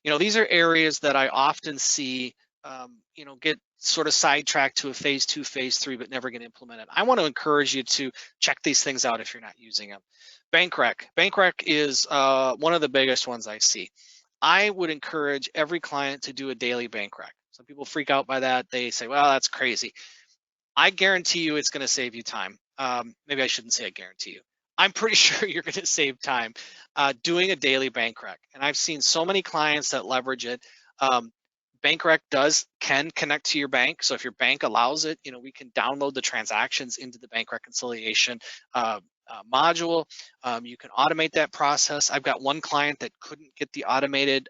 These are areas that I often see, get sort of sidetracked to a phase 2, phase 3, but never get implemented. I want to encourage you to check these things out if you're not using them. Bank rec. Bank rec is one of the biggest ones I see. I would encourage every client to do a daily bank rec. Some people freak out by that. They say, well, that's crazy. I guarantee you it's going to save you time. Maybe I shouldn't say I guarantee you. I'm pretty sure you're going to save time doing a daily bank rec. And I've seen so many clients that leverage it. Bank rec can connect to your bank. So if your bank allows it, we can download the transactions into the bank reconciliation module. You can automate that process. I've got one client that couldn't get the automated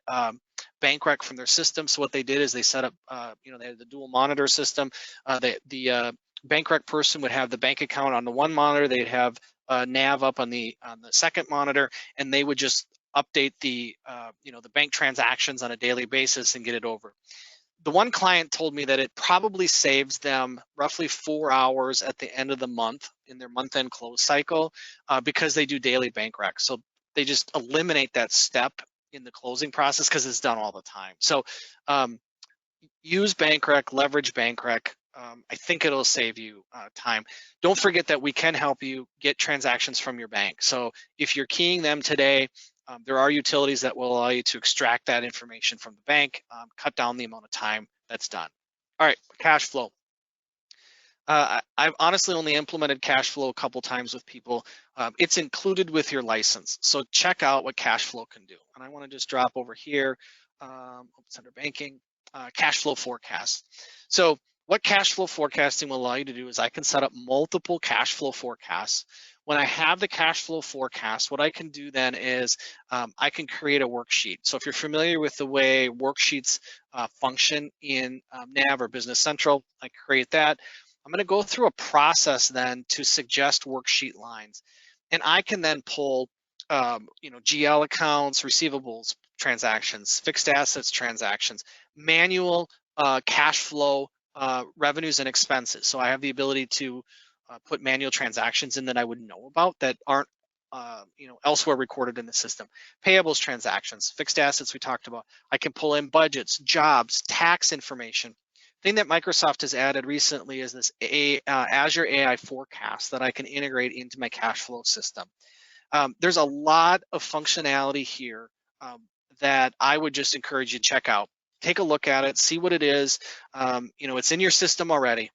bank rec from their system. So what they did is they set up, they had the dual monitor system. The bank rec person would have the bank account on the one monitor. They'd have nav up on the second monitor, and they would just update the bank transactions on a daily basis and get it over. The one client told me that it probably saves them roughly 4 hours at the end of the month in their month-end close cycle because they do daily bank rec. So they just eliminate that step in the closing process because it's done all the time. So use bank rec, leverage bank rec. I think it'll save you time. Don't forget that we can help you get transactions from your bank. So if you're keying them today, there are utilities that will allow you to extract that information from the bank, cut down the amount of time that's done. All right, cash flow. I've honestly only implemented cash flow a couple times with people. It's included with your license. So check out what cash flow can do. And I want to just drop over here, it's under banking, cash flow forecast. So what cash flow forecasting will allow you to do is I can set up multiple cash flow forecasts. When I have the cash flow forecast, what I can do then is I can create a worksheet. So if you're familiar with the way worksheets function in NAV or Business Central, I create that. I'm going to go through a process then to suggest worksheet lines. And I can then pull GL accounts, receivables transactions, fixed assets transactions, manual cash flow revenues and expenses. So I have the ability to put manual transactions in that I would know about that aren't elsewhere recorded in the system. Payables transactions, fixed assets we talked about. I can pull in budgets, jobs, tax information. The thing that Microsoft has added recently is this Azure AI forecast that I can integrate into my cash flow system. There's a lot of functionality here that I would just encourage you to check out. Take a look at it, see what it is. It's in your system already.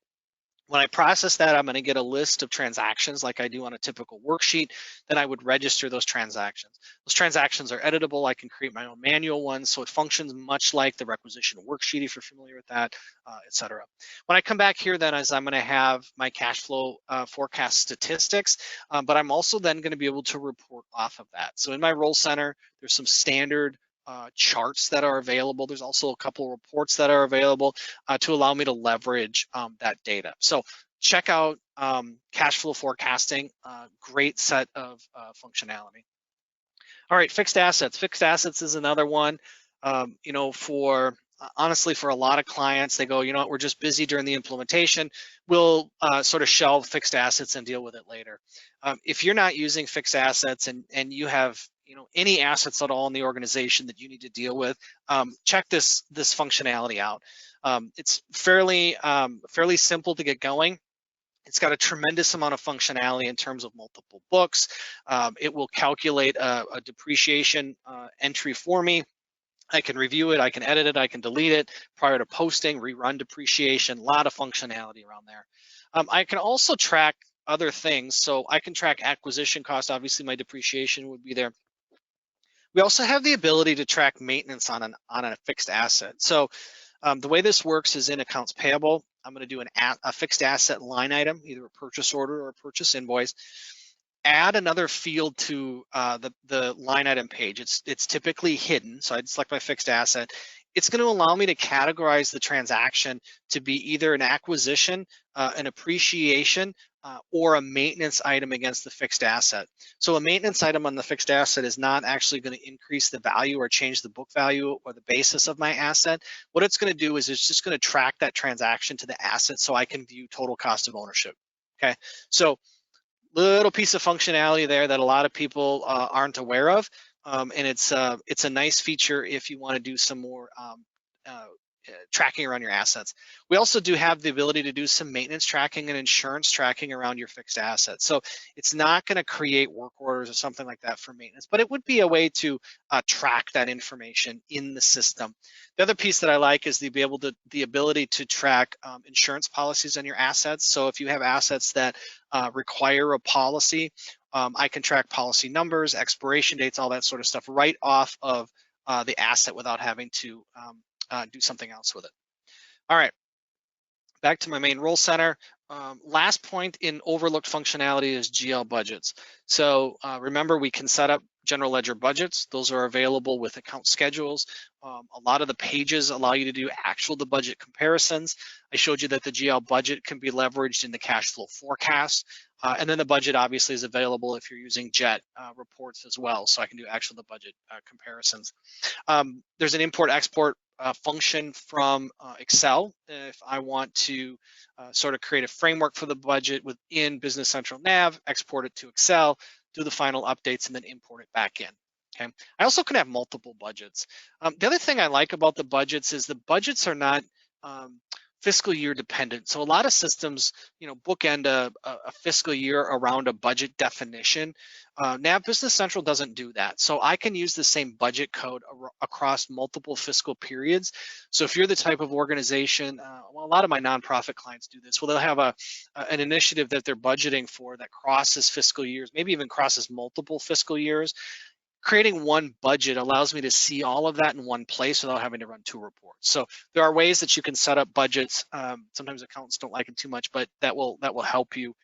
When I process that, I'm going to get a list of transactions like I do on a typical worksheet. Then I would register those transactions. Those transactions are editable. I can create my own manual ones, so it functions much like the requisition worksheet if you're familiar with that, etc. When I come back here, then as I'm going to have my cash flow forecast statistics, but I'm also then going to be able to report off of that. So in my role center, there's some standard charts that are available. There's also a couple reports that are available to allow me to leverage that data. So check out cash flow forecasting, great set of functionality. All right, fixed assets. Fixed assets is another one. Honestly, for a lot of clients, they go, we're just busy during the implementation. We'll sort of shelve fixed assets and deal with it later. If you're not using fixed assets and you have any assets at all in the organization that you need to deal with, check this functionality out. It's fairly simple to get going. It's got a tremendous amount of functionality in terms of multiple books. It will calculate a depreciation entry for me. I can review it, I can edit it, I can delete it prior to posting, rerun depreciation, a lot of functionality around there. I can also track other things. So I can track acquisition cost. Obviously my depreciation would be there. We also have the ability to track maintenance on a fixed asset. So the way this works is in accounts payable, I'm going to do a fixed asset line item, either a purchase order or a purchase invoice. Add another field to the line item page. It's typically hidden, so I'd select my fixed asset. It's going to allow me to categorize the transaction to be either an acquisition, an appreciation, or a maintenance item against the fixed asset. So a maintenance item on the fixed asset is not actually going to increase the value or change the book value or the basis of my asset. What it's going to do is it's just going to track that transaction to the asset so I can view total cost of ownership. Okay, so little piece of functionality there that a lot of people aren't aware of. and it's a nice feature if you want to do some more tracking around your assets. We also do have the ability to do some maintenance tracking and insurance tracking around your fixed assets. So it's not going to create work orders or something like that for maintenance, but it would be a way to track that information in the system. The other piece that I like is the ability to track insurance policies on your assets. So if you have assets that require a policy, I can track policy numbers, expiration dates, all that sort of stuff right off of the asset without having to do something else with it. All right, back to my main role center. Last point in overlooked functionality is GL budgets. So remember, we can set up general ledger budgets. Those are available with account schedules. A lot of the pages allow you to do actual to budget comparisons. I showed you that the GL budget can be leveraged in the cash flow forecast. And then the budget obviously is available if you're using JET reports as well. So I can do actual to budget comparisons. There's an import-export function from Excel if I want to sort of create a framework for the budget within Business Central Nav, export it to Excel, do the final updates, and then import it back in. Okay. I also can have multiple budgets. The other thing I like about the budgets is the budgets are not fiscal year dependent. So a lot of systems, bookend a fiscal year around a budget definition. Nav Business Central doesn't do that. So I can use the same budget code across multiple fiscal periods. So if you're the type of organization, well, a lot of my nonprofit clients do this. Well, they'll have an initiative that they're budgeting for that crosses fiscal years, maybe even crosses multiple fiscal years. Creating one budget allows me to see all of that in one place without having to run two reports. So there are ways that you can set up budgets. Sometimes accountants don't like it too much, but that will help you